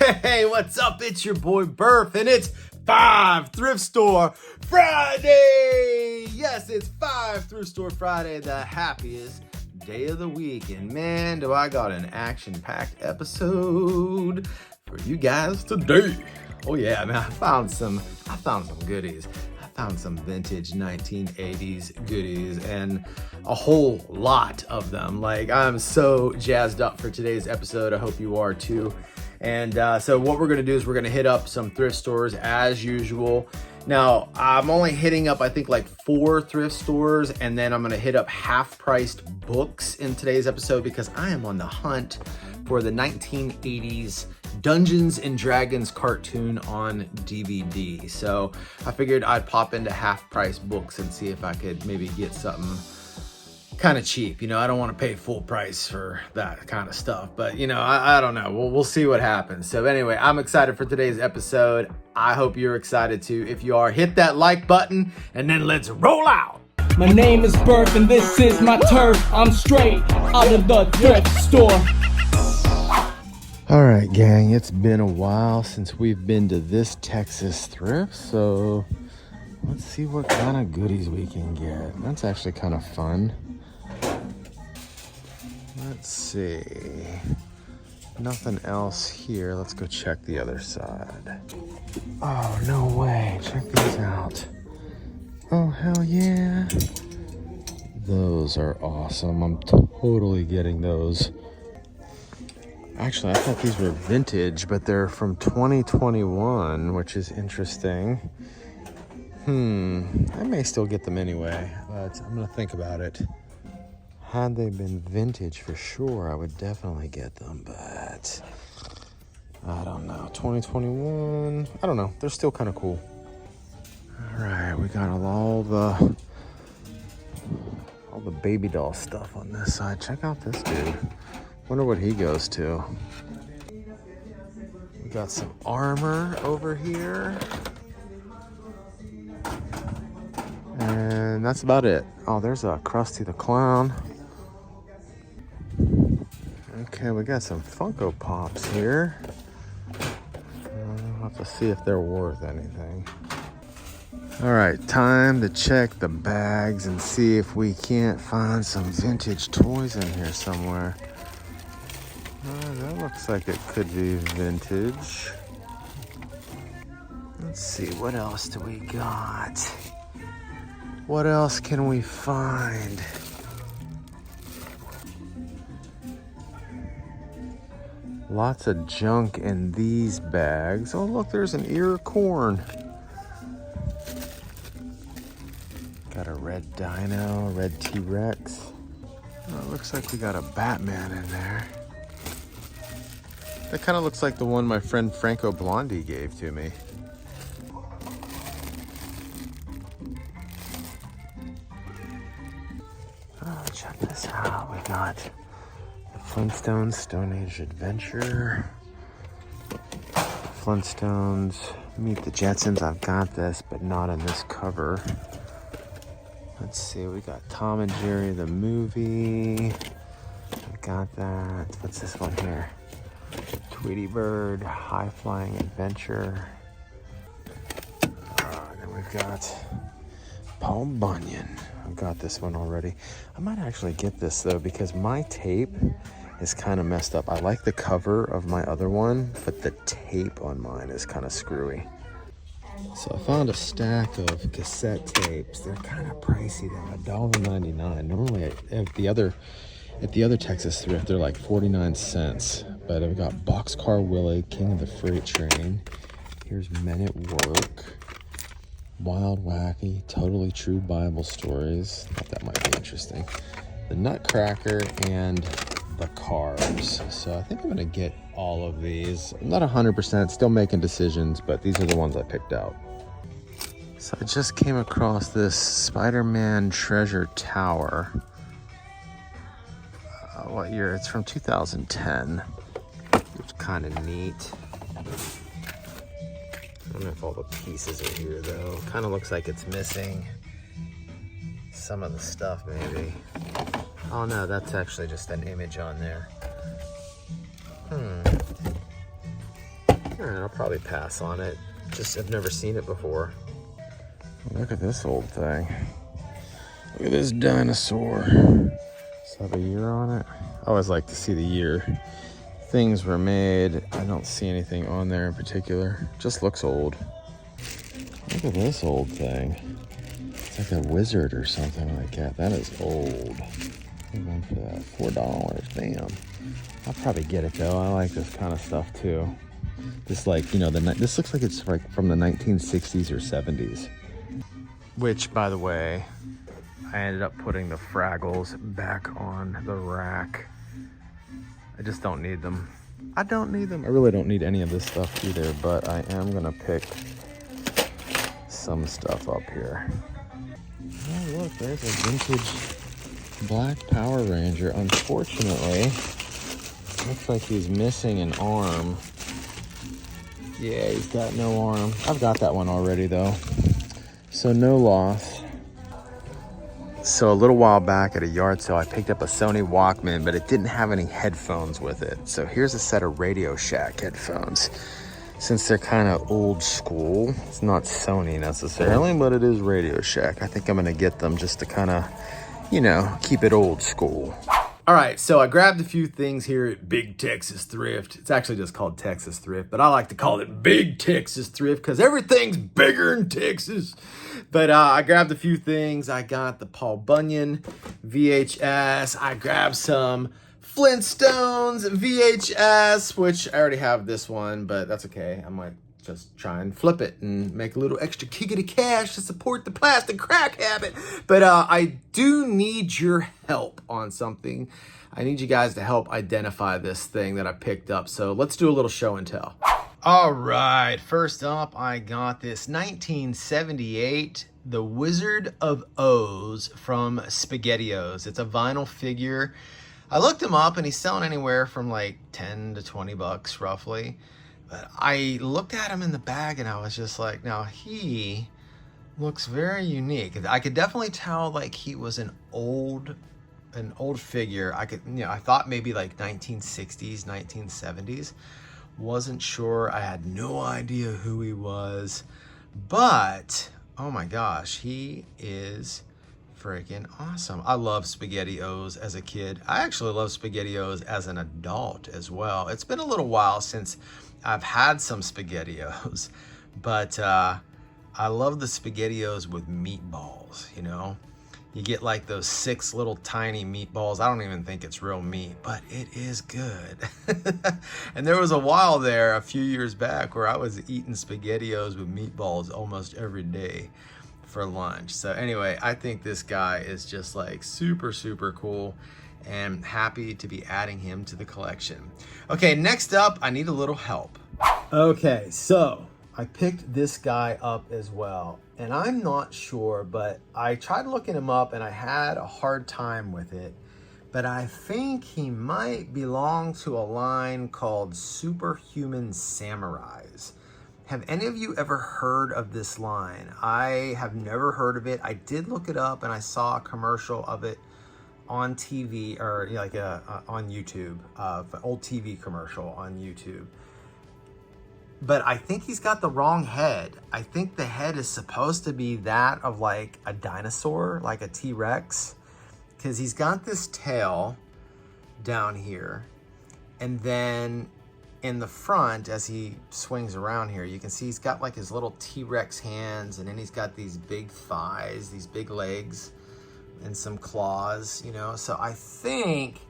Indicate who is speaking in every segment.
Speaker 1: Hey, what's up? It's your boy Burf, and it's 5 Thrift Store Friday! Yes, it's 5 Thrift Store Friday, the happiest day of the week. And man, do I got an action-packed episode for you guys today. Oh yeah, man, I found some goodies. I found some vintage 1980s goodies and a whole lot of them. Like, I'm so jazzed up for today's episode. I hope you are too. And so what we're gonna do is we're gonna hit up some thrift stores as usual. Now, I'm only hitting up, I think, like 4 thrift stores, and then I'm gonna hit up half-priced books in today's episode because I am on the hunt for the 1980s Dungeons and Dragons cartoon on DVD. So I figured I'd pop into half-price books and see if I could maybe get something kind of cheap. You know, I don't want to pay full price for that kind of stuff, but you know, I don't know. We'll see what happens. So anyway, I'm excited for today's episode. I hope you're excited too. If you are, hit that like button and then let's roll out.
Speaker 2: My name is Burf and this is my turf. I'm straight out of the thrift store.
Speaker 1: All right, gang, it's been a while since we've been to this Texas thrift, so let's see what kind of goodies we can get. That's actually kind of fun. Let's see. Nothing else here. Let's go check the other side. Oh, no way. Check these out. Oh, hell yeah. Those are awesome. I'm totally getting those. Actually, I thought these were vintage, but they're from 2021, which is interesting. I may still get them anyway, but I'm gonna think about it. Had they been vintage for sure, I would definitely get them, but I don't know. 2021, I don't know. They're still kind of cool. All right, we got all the baby doll stuff on this side. Check out this dude. Wonder what he goes to. We got some armor over here. And that's about it. Oh, there's a Krusty the Clown. Okay, we got some Funko Pops here. I'll have to see if they're worth anything. All right, time to check the bags and see if we can't find some vintage toys in here somewhere. That looks like it could be vintage. Let's see, what else do we got? What else can we find? Lots of junk in these bags. Oh, look, there's an ear of corn. Got a red dino, red T-Rex. Oh, it looks like we got a Batman in there. That kind of looks like the one my friend Franco Blondie gave to me. Oh, check this out. We got the Flintstones Stone Age Adventure. Flintstones Meet the Jetsons. I've got this, but not in this cover. Let's see. We got Tom and Jerry the movie. I've got that. What's this one here? Tweety Bird, High Flying Adventure. Then we've got Paul Bunyan. I've got this one already. I might actually get this though because my tape is kind of messed up. I like the cover of my other one, but the tape on mine is kind of screwy. So I found a stack of cassette tapes. They're kind of pricey. They're $1.99. Normally at the other Texas thrift, they're like 49 cents. But I've got Boxcar Willy, King of the Freight Train. Here's Men at Work. Wild Wacky, Totally True Bible Stories. Thought that might be interesting. The Nutcracker and the Cars. So I think I'm gonna get all of these. I'm not 100%, still making decisions, but these are the ones I picked out. So I just came across this Spider-Man Treasure Tower. What year? It's from 2010. It's kind of neat. I don't know if all the pieces are here though. Kind of looks like it's missing some of the stuff maybe. Oh no, that's actually just an image on there. I'll probably pass on it. Just, I've never seen it before. Look at this old thing. Look at this dinosaur. Does it have a year on it? I always like to see the year things were made. I don't see anything on there in particular. Just looks old. Look at this old thing. It's like a wizard or something like that. That is old. I'm going for that. $4. Damn. I'll probably get it though. I like this kind of stuff too. This, like, you know, this looks like it's like from the 1960s or 70s. Which, by the way, I ended up putting the Fraggles back on the rack. I just don't need them. I don't need them. I really don't need any of this stuff either, but I am gonna pick some stuff up here. Oh, look, there's a vintage black Power Ranger. Unfortunately, looks like he's missing an arm. Yeah, he's got no arm. I've got that one already though, so no loss. So a little while back at a yard sale, I picked up a Sony Walkman, but it didn't have any headphones with it. So here's a set of Radio Shack headphones. Since they're kind of old school, it's not Sony necessarily, but it is Radio Shack. I think I'm gonna get them just to kind of, you know, keep it old school. All right, so I grabbed a few things here at Big Texas Thrift. It's actually just called Texas Thrift, but I like to call it Big Texas Thrift because everything's bigger in Texas. But I grabbed a few things. I got the Paul Bunyan VHS. I grabbed some Flintstones VHS, which I already have this one, but that's okay. I might just try and flip it and make a little extra kickity cash to support the plastic crack habit. But I do need your help on something. I need you guys to help identify this thing that I picked up. So let's do a little show and tell. All right, first up, I got this 1978 The Wizard of Oz from SpaghettiOs. It's a vinyl figure. I looked him up and he's selling anywhere from like 10 to 20 bucks roughly. But I looked at him in the bag and I was just like, now he looks very unique. I could definitely tell like he was an old figure. I thought maybe like 1960s, 1970s. Wasn't sure. I had no idea who he was. But, oh my gosh, he is freaking awesome. I love SpaghettiOs as a kid. I actually love SpaghettiOs as an adult as well. It's been a little while since I've had some SpaghettiOs, but I love the SpaghettiOs with meatballs, you know? You get like those 6 little tiny meatballs. I don't even think it's real meat, but it is good. And there was a while there, a few years back, where I was eating SpaghettiOs with meatballs almost every day for lunch. So anyway, I think this guy is just like super, super cool and happy to be adding him to the collection. Okay, next up, I need a little help. Okay, so I picked this guy up as well. And I'm not sure, but I tried looking him up and I had a hard time with it. But I think he might belong to a line called Superhuman Samurais. Have any of you ever heard of this line? I have never heard of it. I did look it up and I saw a commercial of it on TV, or you know, like on YouTube, an old TV commercial on YouTube. But I think he's got the wrong head. I think the head is supposed to be that of like a dinosaur, like a T-Rex, because he's got this tail down here. And then in the front, as he swings around here, you can see he's got like his little T-Rex hands, and then he's got these big thighs, these big legs, and some claws, you know? So I think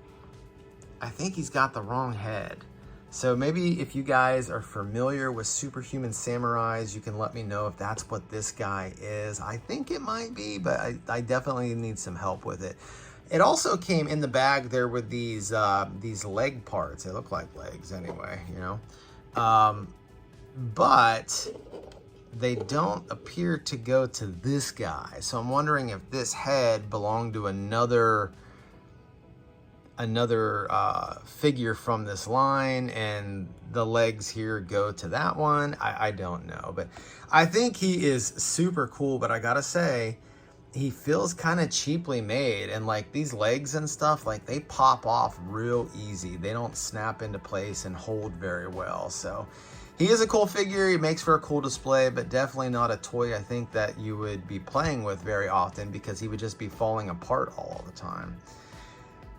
Speaker 1: he's got the wrong head. So maybe if you guys are familiar with Superhuman Samurais, you can let me know if that's what this guy is. I think it might be, but I definitely need some help with it. It also came in the bag there with these leg parts. They look like legs anyway, you know. But they don't appear to go to this guy. So I'm wondering if this head belonged to another figure from this line and the legs here go to that one. I don't know, but I think he is super cool. But I gotta say, he feels kind of cheaply made, and like these legs and stuff, like they pop off real easy. They don't snap into place and hold very well. So He is a cool figure. He makes for a cool display, but definitely not a toy I think that you would be playing with very often because he would just be falling apart all the time.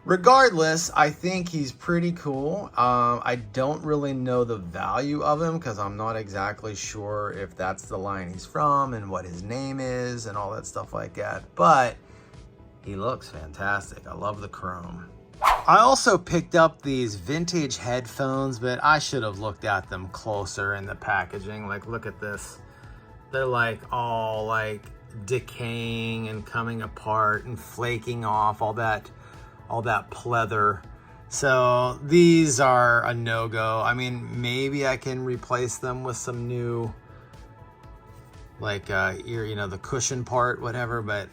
Speaker 1: Regardless, I think he's pretty cool. I don't really know the value of him because I'm not exactly sure if that's the line he's from and what his name is and all that stuff like that. But he looks fantastic. I love the chrome. I also picked up these vintage headphones, but I should have looked at them closer in the packaging. Like, look at this. They're like all like decaying and coming apart and flaking off, all that pleather. So these are a no-go. I mean, maybe I can replace them with some new, like ear, you know, the cushion part, whatever, but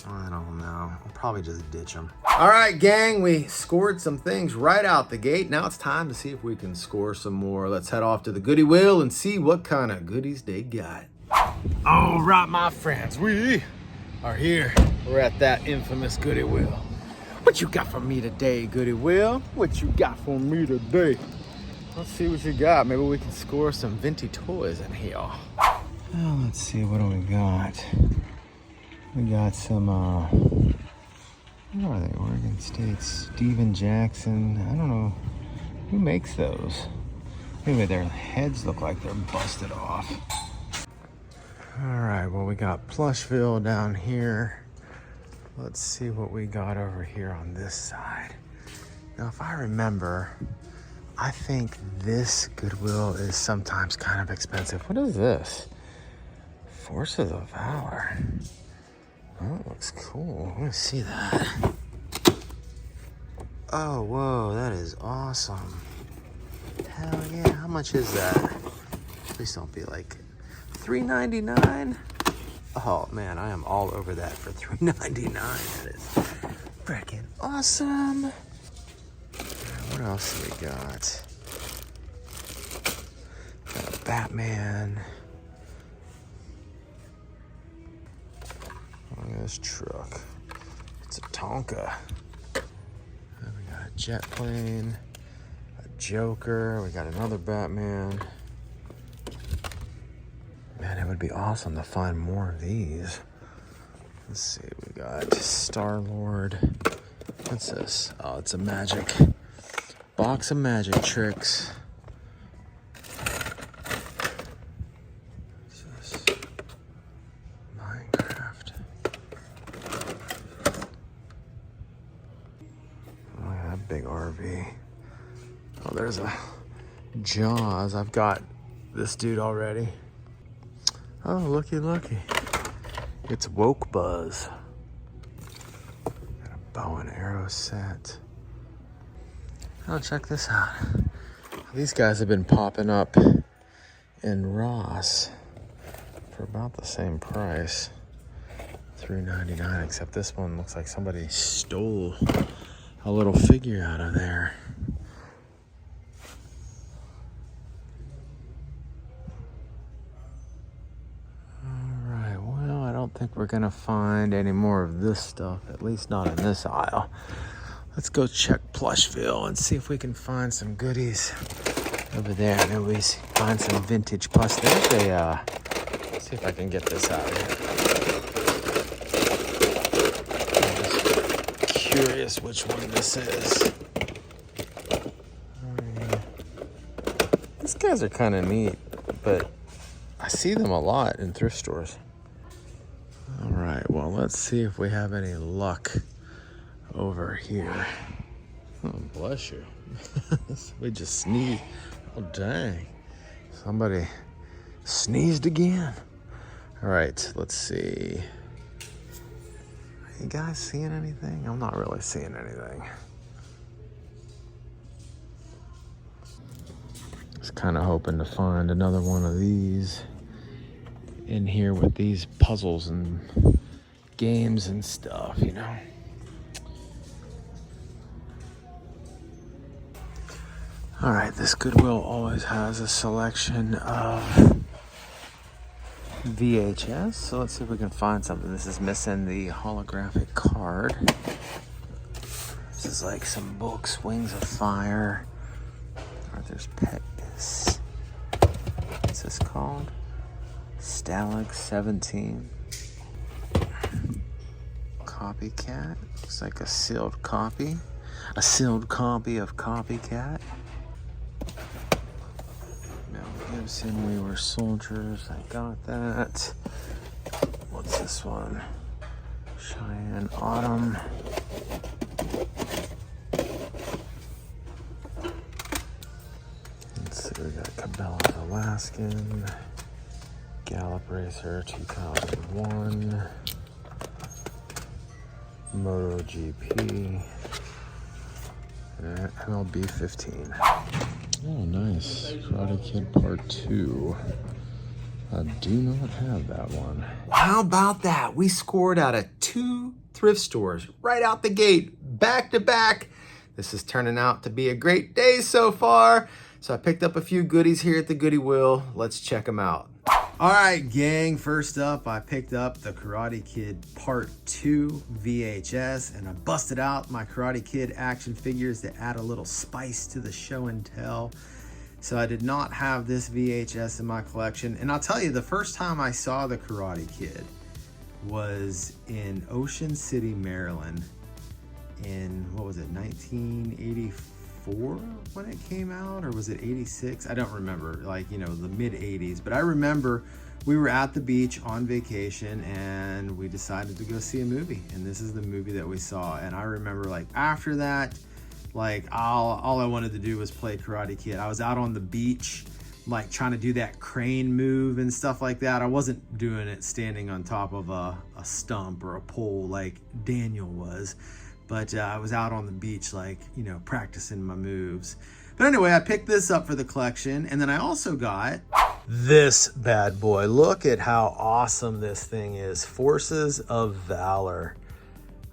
Speaker 1: I don't know. I'll probably just ditch them. All right, gang, we scored some things right out the gate. Now it's time to see if we can score some more. Let's head off to the Goodwill and see what kind of goodies they got. All right, my friends, we are here. We're at that infamous Goodwill. What you got for me today, Goodwill? What you got for me today? Let's see what you got. Maybe we can score some vintage toys in here. Well, let's see, what do we got? We got some, what are they? Oregon State, Steven Jackson. I don't know. Who makes those? Maybe their heads look like they're busted off. All right, well, we got Plushville down here. Let's see what we got over here on this side. Now, if I remember, I think this Goodwill is sometimes kind of expensive. What is this? Forces of Valor. Oh, it looks cool. Let me see that. Oh, whoa, that is awesome. Hell yeah, how much is that? Please don't be like $3.99. Oh man, I am all over that for $3.99. That is freaking awesome. What else do we got? Got a Batman. Look at this truck. It's a Tonka. And we got a jet plane, a Joker. We got another Batman. Man, it would be awesome to find more of these. Let's see, we got Star-Lord. What's this? Oh, it's a magic box of magic tricks. What's this? Minecraft. Oh, yeah, that big RV. Oh, there's a Jaws. I've got this dude already. Oh, looky. It's Woke Buzz. Got a bow and arrow set. Oh, check this out. These guys have been popping up in Ross for about the same price. $3.99, except this one looks like somebody stole a little figure out of there. I think we're gonna find any more of this stuff, at least not in this aisle. Let's go check Plushville and see if we can find some goodies over there. Maybe we find some vintage plus. There's a, let's see if I can get this out of here. I'm just curious which one this is. These guys are kind of neat, but I see them a lot in thrift stores. All right, well, let's see if we have any luck over here. Oh, bless you. We just sneezed. Oh, dang. Somebody sneezed again. All right, let's see. Are you guys seeing anything? I'm not really seeing anything. Just kind of hoping to find another one of these in here with these puzzles and games and stuff, you know. All right, this Goodwill always has a selection of VHS, so let's see if we can find something. This is missing the holographic card. This is like some books, Wings of Fire. Arthur's Pet is this called? Stalag 17. Copycat. Looks like a sealed copy. A sealed copy of Copycat. Mel Gibson, We Were Soldiers. I got that. What's this one? Cheyenne Autumn. Let's see, we got Cabela's Alaskan. Gallop Racer 2001. MotoGP. MLB 15. Oh, nice. Karate Kid Part 2. I do not have that one. How about that? We scored out of 2 thrift stores right out the gate, back to back. This is turning out to be a great day so far. So I picked up a few goodies here at the Goodwill. Let's check them out. All right, gang, first up, I picked up the Karate Kid Part 2 VHS, and I busted out my Karate Kid action figures to add a little spice to the show and tell. So I did not have this VHS in my collection. And I'll tell you, the first time I saw the Karate Kid was in Ocean City, Maryland in, what was it, 1984 when it came out? Or was it 86? I don't remember, like, you know, the mid 80s. But I remember we were at the beach on vacation and we decided to go see a movie. And this is the movie that we saw. And I remember, like, after that, like all I wanted to do was play Karate Kid. I was out on the beach, like trying to do that crane move and stuff like that. I wasn't doing it standing on top of a stump or a pole like Daniel was, but I was out on the beach, like, you know, practicing my moves. But anyway, I picked this up for the collection, and then I also got this bad boy. Look at how awesome this thing is. Forces of Valor.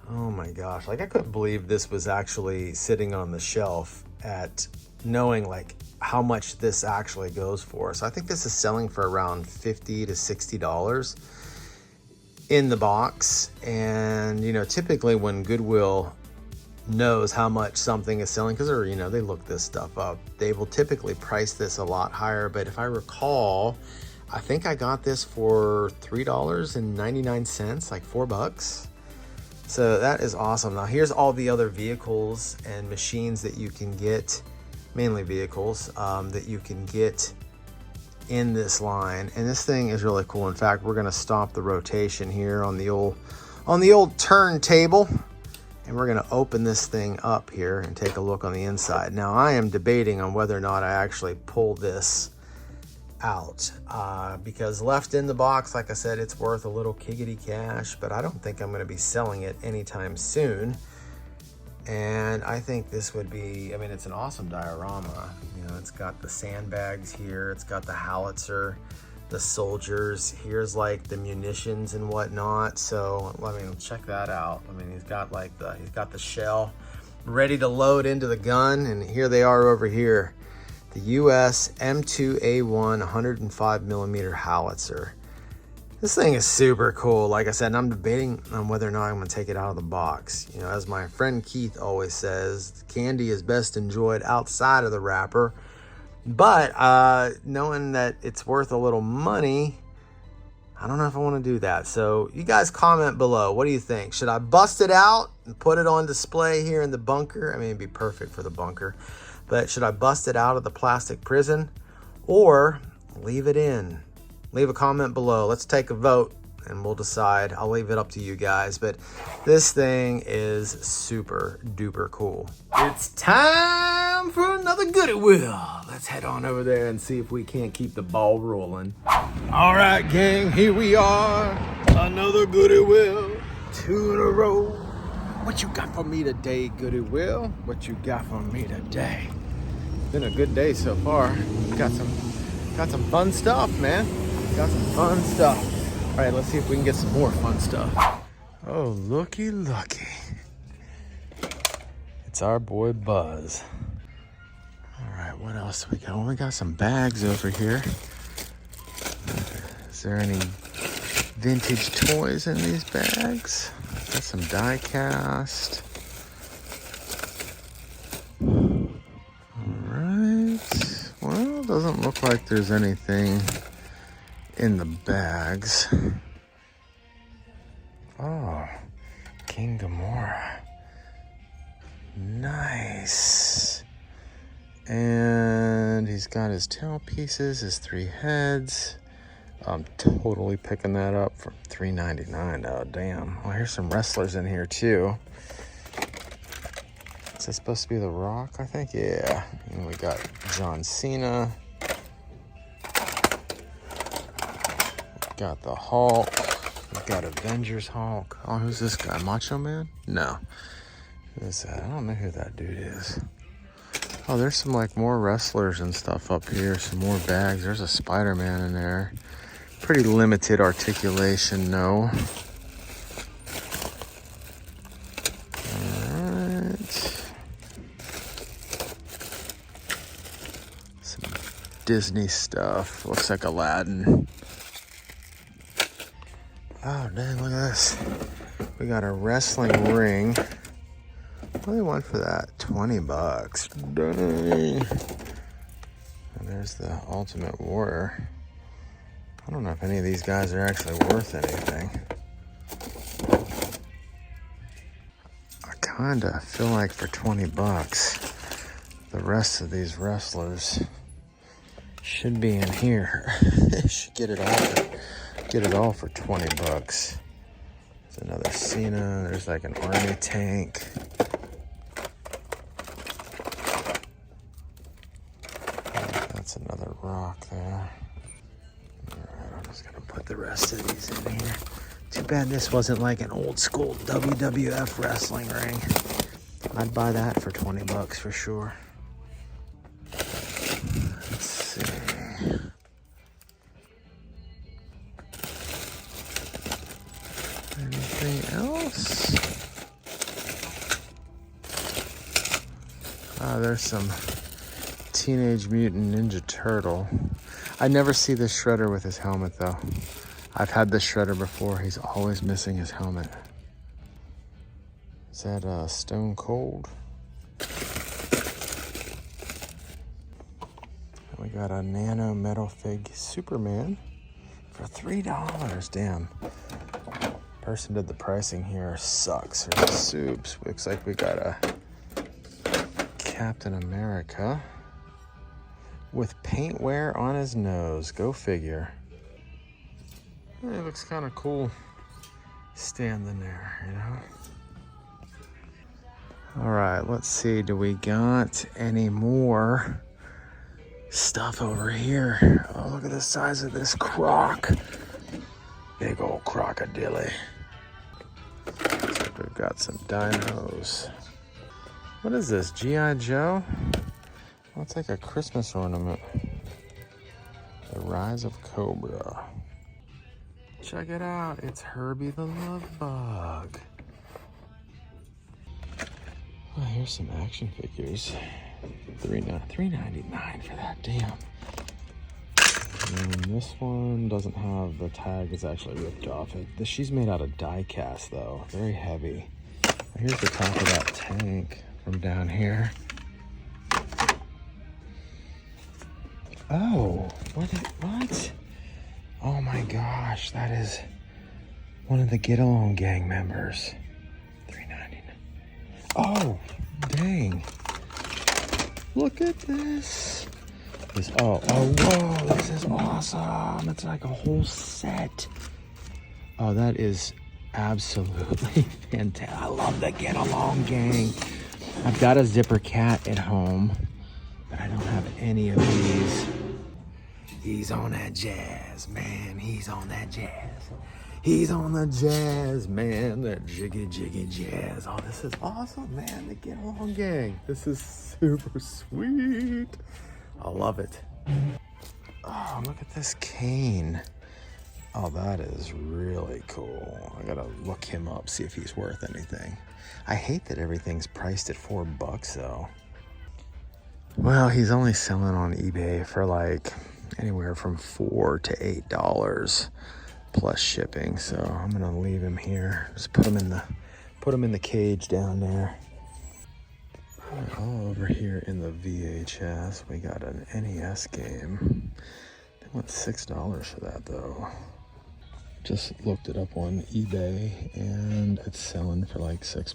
Speaker 1: Oh my gosh, like I couldn't believe this was actually sitting on the shelf at knowing like how much this actually goes for. So I think this is selling for around $50 to $60 in the box. And you know, typically when Goodwill knows how much something is selling, because they're, you know, they look this stuff up, they will typically price this a lot higher. But if I recall, I think I got this for $3.99, like $4. So that is awesome. Now here's all the other vehicles and machines that you can get, mainly vehicles, that you can get in this line. And this thing is really cool. In fact, we're gonna stop the rotation here on the old turntable, and we're gonna open this thing up here and take a look on the inside. Now I am debating on whether or not I actually pull this out, because left in the box, like I said, it's worth a little kiggity cash, but I don't think I'm going to be selling it anytime soon. And I think this would be, I mean, it's an awesome diorama. You know, it's got the sandbags here, it's got the howitzer, the soldiers, here's like the munitions and whatnot. So I mean, check that out. I mean, he's got the shell ready to load into the gun, and here they are over here. The US M2A1 105mm howitzer. This thing is super cool. Like I said, and I'm debating on whether or not I'm gonna take it out of the box. You know, as my friend Keith always says, candy is best enjoyed outside of the wrapper. But knowing that it's worth a little money, I don't know if I want to do that. So you guys comment below. What do you think? Should I bust it out and put it on display here in the bunker? I mean, it'd be perfect for the bunker. But should I bust it out of the plastic prison or leave it in? Leave a comment below. Let's take a vote and we'll decide. I'll leave it up to you guys. But this thing is super duper cool. It's time for another Goodwill. Let's head on over there and see if we can't keep the ball rolling. All right, gang, here we are. Another Goodwill. 2 in a row. What you got for me today, Goodwill? What you got for me today? Been a good day so far. Got some fun stuff, man. Got some fun stuff. All right, let's see if we can get some more fun stuff. Oh, looky. It's our boy Buzz. All right, what else we got? Well, we got some bags over here. Is there any vintage toys in these bags? Got some die cast. All right. Well, doesn't look like there's anything in the bags. Oh, King Gamora. Nice. And he's got his tail pieces, his 3 heads. I'm totally picking that up for $3.99. Oh, damn. Well, here's some wrestlers in here, too. Is that supposed to be The Rock, I think? Yeah. And we got John Cena. We've got the Hulk. We've got Avengers Hulk. Oh, who's this guy? Macho Man? No. Who is that? I don't know who that dude is. Oh, there's some like more wrestlers and stuff up here. Some more bags. There's a Spider-Man in there. Pretty limited articulation, no. Alright. Some Disney stuff. Looks like Aladdin. Oh, dang, look at this. We got a wrestling ring. What do they want for that? $20. Dang. And there's the Ultimate Warrior. I don't know if any of these guys are actually worth anything. I kinda feel like for $20, the rest of these wrestlers should be in here. Should get it all for $20. There's another Cena. There's like an army tank. That's another Rock there. Alright, I'm just gonna put the rest of these in here. Too bad this wasn't like an old school WWF wrestling ring. I'd buy that for $20 for sure. Let's see. Anything else? Ah, there's some Teenage Mutant Ninja Turtle. I never see this Shredder with his helmet though. I've had this Shredder before. He's always missing his helmet. Is that Stone Cold? We got a Nano Metal Fig Superman for $3. Damn. Person did the pricing here sucks. There's the soups. Looks like we got a Captain America with paint wear on his nose. Go figure. It looks kind of cool standing there, you know? All right, let's see. Do we got any more stuff over here? Oh, look at the size of this croc. Big old crocodile. Looks like we've got some dinos. What is this, G.I. Joe? Well, it's like a Christmas ornament. The Rise of Cobra. Check it out, it's Herbie the Love Bug. Oh, here's some action figures. $3.99 for that, damn. And this one doesn't have the tag, it's actually ripped off. She's made out of die cast though, very heavy. Here's the top of that tank from down here. Oh, what? Oh my gosh, that is one of the Getalong Gang members. $3.99. Oh, dang. Look at this. Whoa, this is awesome. It's like a whole set. Oh, that is absolutely fantastic. I love the Getalong Gang. I've got a zipper cat at home, but I don't have any of these. He's on that jazz, man. He's on that jazz. He's on the jazz, man. That jiggy, jiggy jazz. Oh, this is awesome, man. The Getalong Gang. This is super sweet. I love it. Oh, look at this cane. Oh, that is really cool. I gotta look him up, see if he's worth anything. I hate that everything's priced at $4 though. Well, he's only selling on eBay for like anywhere from $4 to $8 plus shipping. So I'm gonna leave him here. Just put him in the cage down there. All over here in the VHS, we got an NES game. They want $6 for that though. Just looked it up on eBay and it's selling for like $6.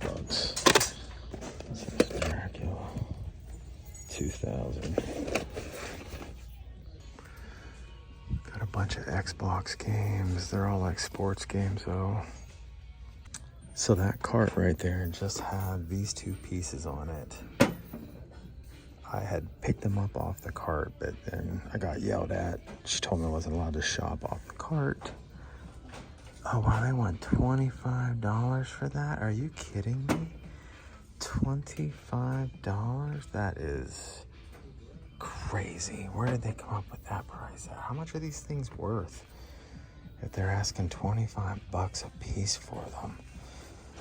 Speaker 1: This is Dracula 2000. Got a bunch of Xbox games. They're all like sports games though. So that cart right there just had these two pieces on it. I had picked them up off the cart, but then I got yelled at. She told me I wasn't allowed to shop off the cart. Oh, wow, they want $25 for that? Are you kidding me? $25? That is crazy. Where did they come up with that price at? How much are these things worth? If they're asking 25 bucks a piece for them.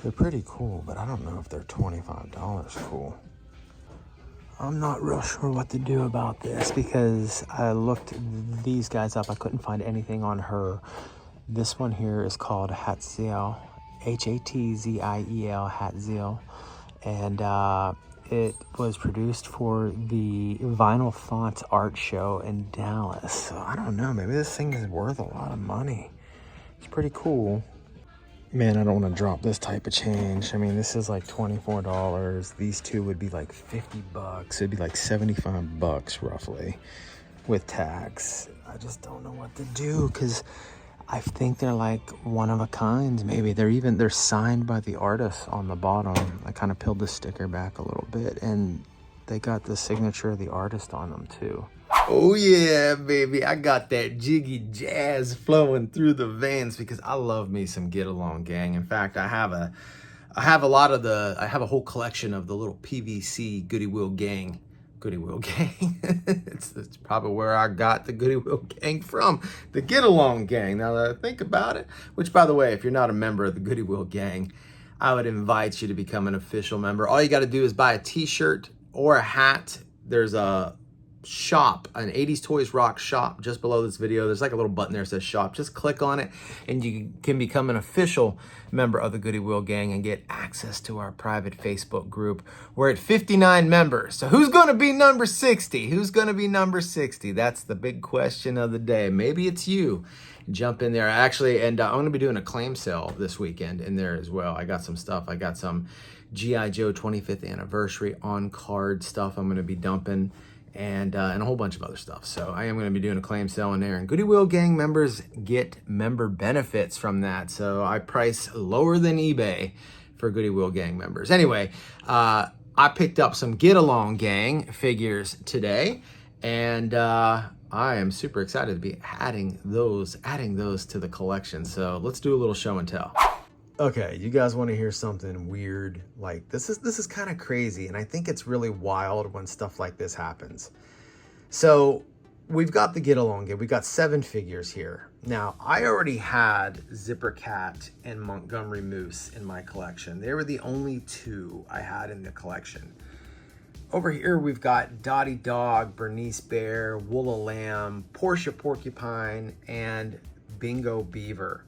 Speaker 1: They're pretty cool, but I don't know if they're $25 cool. I'm not real sure what to do about this because I looked these guys up. I couldn't find anything on her. This one here is called Hatziel, Hatziel, Hatziel. And it was produced for the Vinyl Fonts Art Show in Dallas. So I don't know, maybe this thing is worth a lot of money. It's pretty cool. Man, I don't want to drop this type of change. I mean, this is like $24. These two would be like 50 bucks. It'd be like 75 bucks roughly with tax. I just don't know what to do because I think they're like one of a kind. Maybe they're signed by the artist on the bottom. I kind of peeled the sticker back a little bit and they got the signature of the artist on them too. Oh yeah, baby, I got that jiggy jazz flowing through the veins because I love me some Getalong Gang. In fact, I have a whole collection of the little PVC Goodwill Gang. It's probably where I got the Goodwill Gang from, the Getalong Gang. Now that I think about it, which by the way, if you're not a member of the Goodwill Gang, I would invite you to become an official member. All you got to do is buy a t-shirt or a hat. There's a shop, an 80s Toys Rock shop just below this video. There's like a little button there that says shop. Just click on it and you can become an official member of the Goodwill Gang and get access to our private Facebook group. We're at 59 members. So who's going to be number 60? Who's going to be number 60? That's the big question of the day. Maybe it's you. Jump in there. Actually, and I'm going to be doing a claim sale this weekend in there as well. I got some stuff. I got some G.I. Joe 25th anniversary on card stuff I'm going to be dumping. And a whole bunch of other stuff. So I am going to be doing a claim sale in there. And Goodwill Gang members get member benefits from that. So I price lower than eBay for Goodwill Gang members. Anyway, I picked up some Getalong Gang figures today. And I am super excited to be adding those to the collection. So let's do a little show and tell. Okay, you guys want to hear something weird? Like this is kind of crazy, and I think it's really wild when stuff like this happens. So we've got the Getalong Gang. We got 7 figures here. Now I already had Zipper Cat and Montgomery Moose in my collection. They were the only 2 I had in the collection. Over here we've got Dottie Dog, Bernice Bear, Woola Lamb, Portia Porcupine, and Bingo Beaver.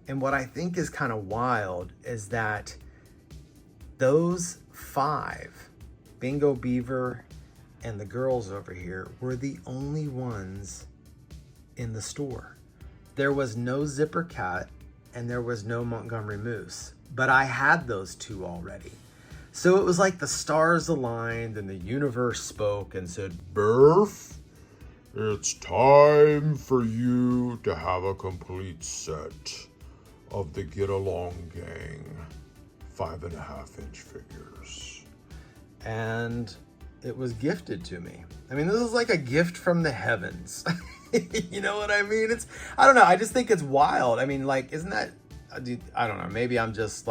Speaker 1: And what I think is kind of wild is that those 5, Bingo Beaver and the girls over here, were the only ones in the store. There was no Zipper Cat and there was no Montgomery Moose, but I had those 2 already. So it was like the stars aligned and the universe spoke and said, Burf, it's time for you to have a complete set of the Getalong Gang 5.5-inch figures. And it was gifted to me. I mean, this is like a gift from the heavens. You know what I mean? I don't know. I just think it's wild. I mean, like, isn't that, I don't know. Maybe I'm just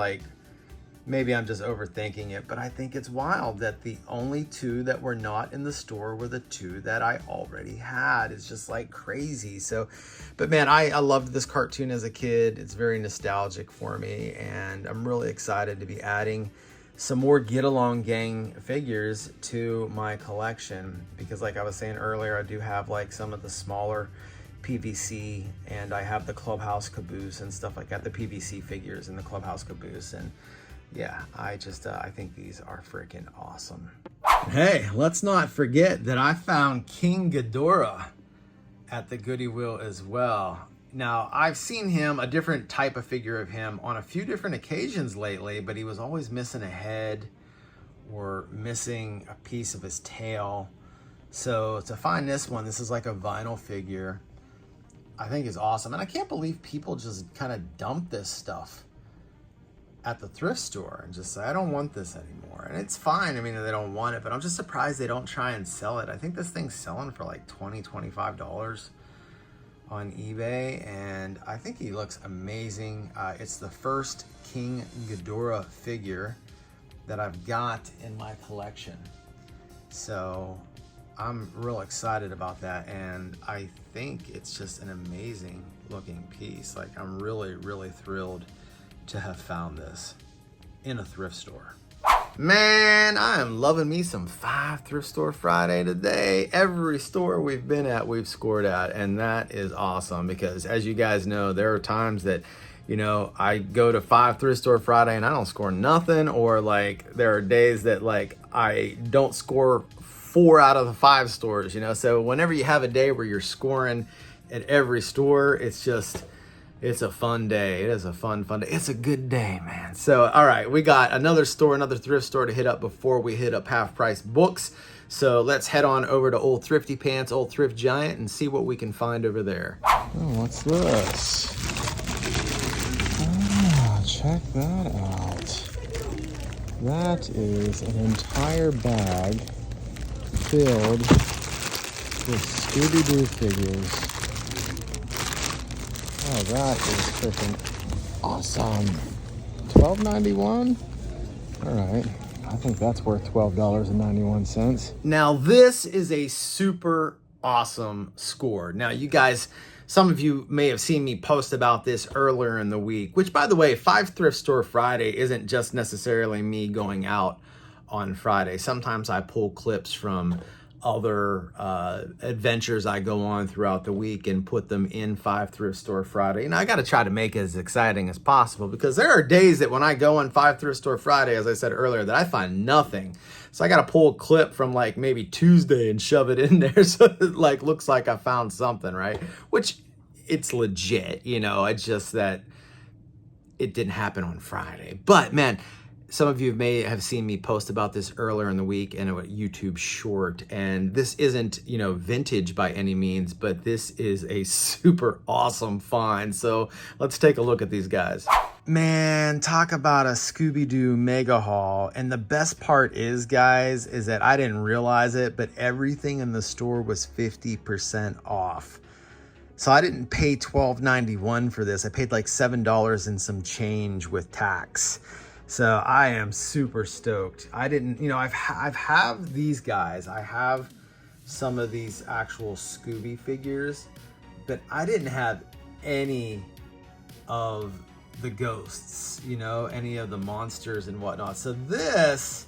Speaker 1: overthinking it, but I think it's wild that the only 2 that were not in the store were the 2 that I already had. It's just like crazy. So, but man, I loved this cartoon as a kid. It's very nostalgic for me, and I'm really excited to be adding some more Getalong Gang figures to my collection because, like I was saying earlier, I do have like some of the smaller PVC, and I have the Clubhouse Caboose and stuff like that, the PVC figures in the Clubhouse Caboose, and yeah, I think these are freaking awesome. Hey, let's not forget that I found King Ghidorah at the Goodwill as well. Now, I've seen him, a different type of figure of him, on a few different occasions lately, but he was always missing a head or missing a piece of his tail. So to find this one, this is like a vinyl figure, I think is awesome. And I can't believe people just kind of dump this stuff at the thrift store and just say, I don't want this anymore. And it's fine, I mean, they don't want it, but I'm just surprised they don't try and sell it. I think this thing's selling for like $20, $25 on eBay, and I think he looks amazing. It's the first King Ghidorah figure that I've got in my collection. So I'm real excited about that, and I think it's just an amazing looking piece. Like, I'm really, really thrilled to have found this in a thrift store. Man, I am loving me some 5 Thrift Store Friday today. Every store we've been at, we've scored at, and that is awesome because, as you guys know, there are times that, you know, I go to 5 Thrift Store Friday and I don't score nothing, or like there are days that like I don't score 4 out of the 5 stores, you know. So whenever you have a day where you're scoring at every store, it's a fun day. It is a fun day. It's a good day, man. So, all right, we got another thrift store to hit up before we hit up Half Price Books. So let's head on over to Old Thrifty Pants, Old Thrift Giant, and see what we can find over there.
Speaker 3: Oh, what's this? Ah, check that out. That is an entire bag filled with Scooby-Doo figures. Oh, that is freaking awesome. $12.91? All right. I think that's worth $12.91.
Speaker 1: Now, this is a super awesome score. Now, you guys, some of you may have seen me post about this earlier in the week, which, by the way, 5 Thrift Store Friday isn't just necessarily me going out on Friday. Sometimes I pull clips from other adventures I go on throughout the week and put them in 5 Thrift Store Friday. And I got to try to make it as exciting as possible, because there are days that when I go on 5 Thrift Store Friday, as I said earlier, that I find nothing. So I got to pull a clip from like maybe Tuesday and shove it in there so it like looks like I found something, right? Which it's legit, you know, it's just that it didn't happen on Friday. But man, some of you may have seen me post about this earlier in the week in a YouTube short, and this isn't, you know, vintage by any means, but this is a super awesome find. So let's take a look at these guys. Man, talk about a Scooby-Doo mega haul. And the best part is, guys, is that I didn't realize it, but everything in the store was 50% off. So I didn't pay $12.91 for this. I paid like $7 and some change with tax. So I am super stoked. I didn't, you know, I've have these guys. I have some of these actual Scooby figures, but I didn't have any of the ghosts, you know, any of the monsters and whatnot. So this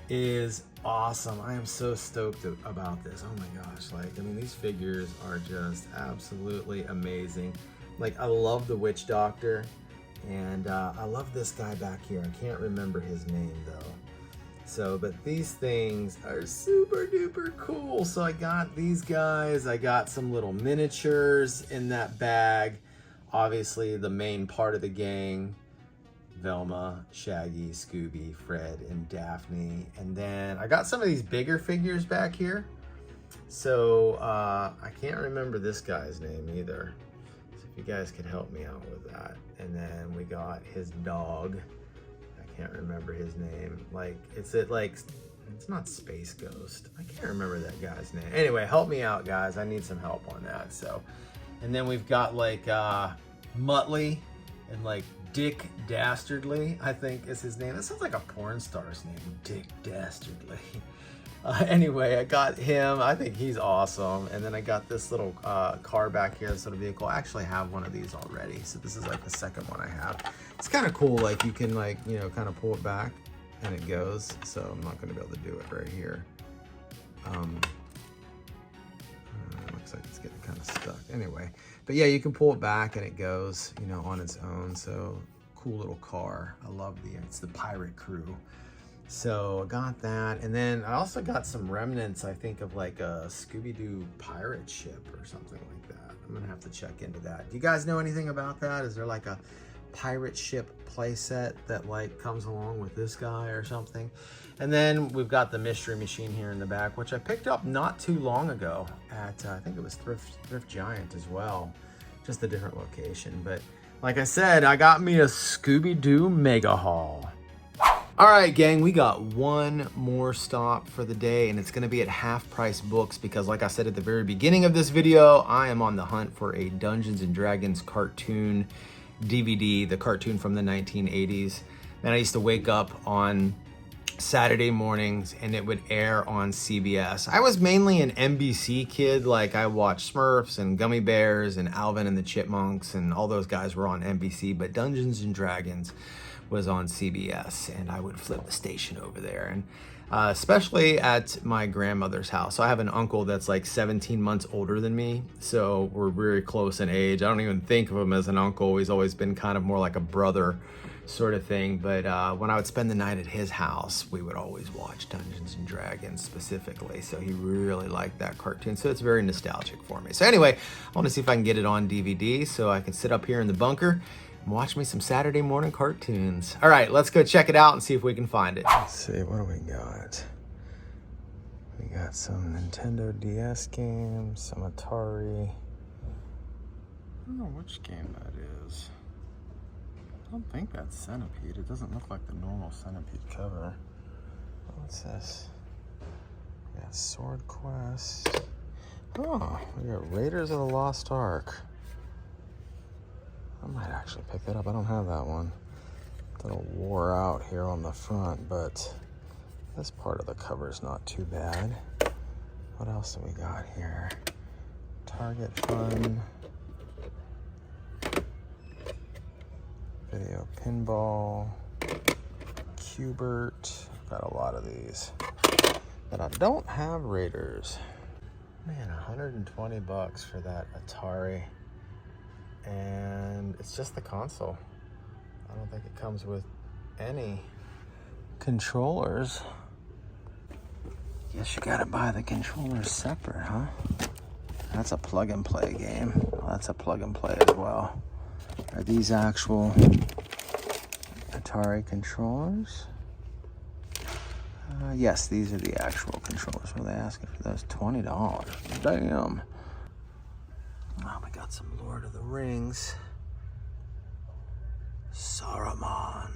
Speaker 1: is awesome. I am so stoked about this. Oh my gosh. Like, I mean, these figures are just absolutely amazing. Like, I love the Witch Doctor. And I love this guy back here. I can't remember his name though. So, but these things are super duper cool. So I got these guys. I got some little miniatures in that bag. Obviously the main part of the gang, Velma, Shaggy, Scooby, Fred, and Daphne. And then I got some of these bigger figures back here. So I can't remember this guy's name either. If you guys could help me out with that. And then we got his dog. I can't remember his name. Like, it's not Space Ghost. I can't remember that guy's name. Anyway, help me out, guys. I need some help on that. So, and then we've got like Muttley and like Dick Dastardly, I think is his name. That sounds like a porn star's name, Dick Dastardly. Anyway, I got him. I think he's awesome. And then I got this little car back here, this little vehicle. I actually have one of these already. So this is like the second one I have. It's kind of cool. Like, you can, like, you know, kind of pull it back and it goes. So I'm not going to be able to do it right here. Looks like it's getting kind of stuck. Anyway, but yeah, you can pull it back and it goes, you know, on its own. So cool little car. I love it's the Pirate Crew. So I got that, and then I also got some remnants, I think, of like a Scooby-Doo pirate ship or something like that. I'm gonna have to check into that. Do you guys know anything about that? Is there like a pirate ship playset that like comes along with this guy or something? And then we've got the mystery machine here in the back, which I picked up not too long ago at I think it was Thrift Giant as well, just a different location. But like I said, I got me a Scooby-Doo mega haul. All right, gang, we got one more stop for the day, and it's gonna be at Half Price Books because, like I said at the very beginning of this video, I am on the hunt for a Dungeons and Dragons cartoon DVD, the cartoon from the 1980s. And I used to wake up on Saturday mornings and it would air on CBS. I was mainly an NBC kid. Like, I watched Smurfs and Gummy Bears and Alvin and the Chipmunks, and all those guys were on NBC, but Dungeons and Dragons was on CBS, and I would flip the station over there. And especially at my grandmother's house. So I have an uncle that's like 17 months older than me, so we're very close in age. I don't even think of him as an uncle. He's always been kind of more like a brother sort of thing. But when I would spend the night at his house, we would always watch Dungeons and Dragons specifically. So he really liked that cartoon. So it's very nostalgic for me. So anyway, I want to see if I can get it on DVD so I can sit up here in the bunker and watch me some Saturday morning cartoons. All right, let's go check it out and see if we can find it. Let's see, what do we got? We got some Nintendo DS games, some Atari. I don't know which game that is. I don't think that's Centipede. It doesn't look like the normal Centipede cover. What's this? We got Sword Quest. Oh, we got Raiders of the Lost Ark. I might actually pick that up. I don't have that one. It's a little wore out here on the front, but this part of the cover is not too bad. What else do we got here? Target Fun. Video Pinball. Cubert. I've got a lot of these. But I don't have Raiders. Man, 120 bucks for that Atari. And it's just the console. I don't think it comes with any controllers. Guess you gotta buy the controllers separate, huh? That's a plug and play game. Well, that's a plug and play as well. Are these actual Atari controllers? Yes, these are the actual controllers. What are they asking for those? $20. Damn. Oh, we got some Lord of the Rings. Saruman.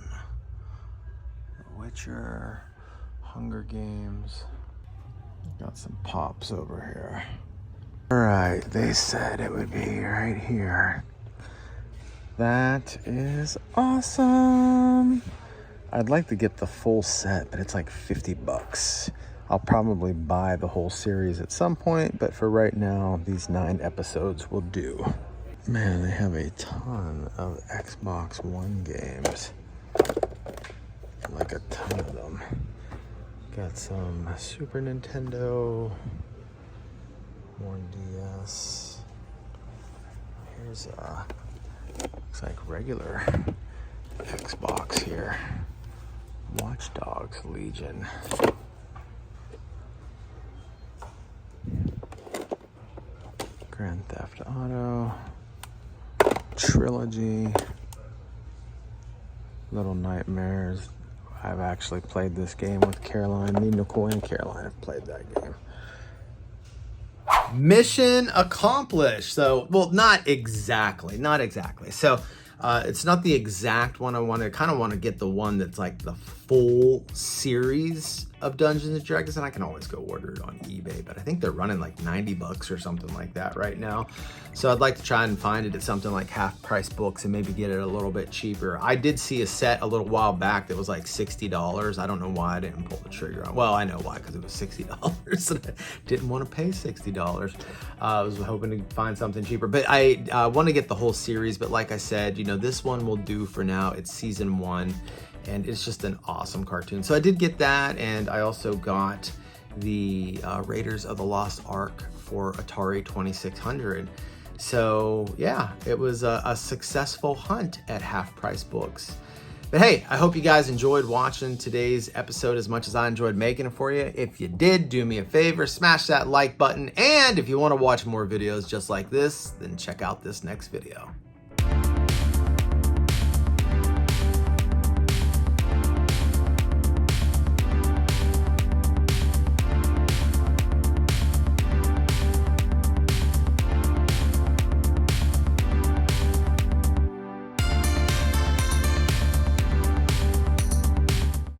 Speaker 1: The Witcher. Hunger Games. Got some pops over here. Alright, they said it would be right here. That is awesome. I'd like to get the full set, but it's like 50 bucks. I'll probably buy the whole series at some point, but for right now, these 9 episodes will do. Man, they have a ton of Xbox One games. Like a ton of them. Got some Super Nintendo, more DS. Here's looks like regular Xbox here. Watch Dogs Legion. Grand Theft Auto, Trilogy, Little Nightmares. I've actually played this game with Caroline. Me, Nicole, and Caroline have played that game. Mission accomplished. So, well, not exactly. So, it's not the exact one I want to. Kind of want to get the one that's like the full series of Dungeons and Dragons, and I can always go order it on eBay, but I think they're running like 90 bucks or something like that right now. So I'd like to try and find it at something like Half Price Books and maybe get it a little bit cheaper. I did see a set a little while back that was like $60. I don't know why I didn't pull the trigger on. Well, I know why, because it was $60 and I didn't want to pay $60. I was hoping to find something cheaper, but I want to get the whole series. But like I said, you know, this one will do for now. It's season 1. And it's just an awesome cartoon. So I did get that, and I also got the Raiders of the Lost Ark for Atari 2600. So yeah, it was a successful hunt at Half Price Books. But hey, I hope you guys enjoyed watching today's episode as much as I enjoyed making it for you. If you did, do me a favor, smash that like button. And if you want to watch more videos just like this, then check out this next video.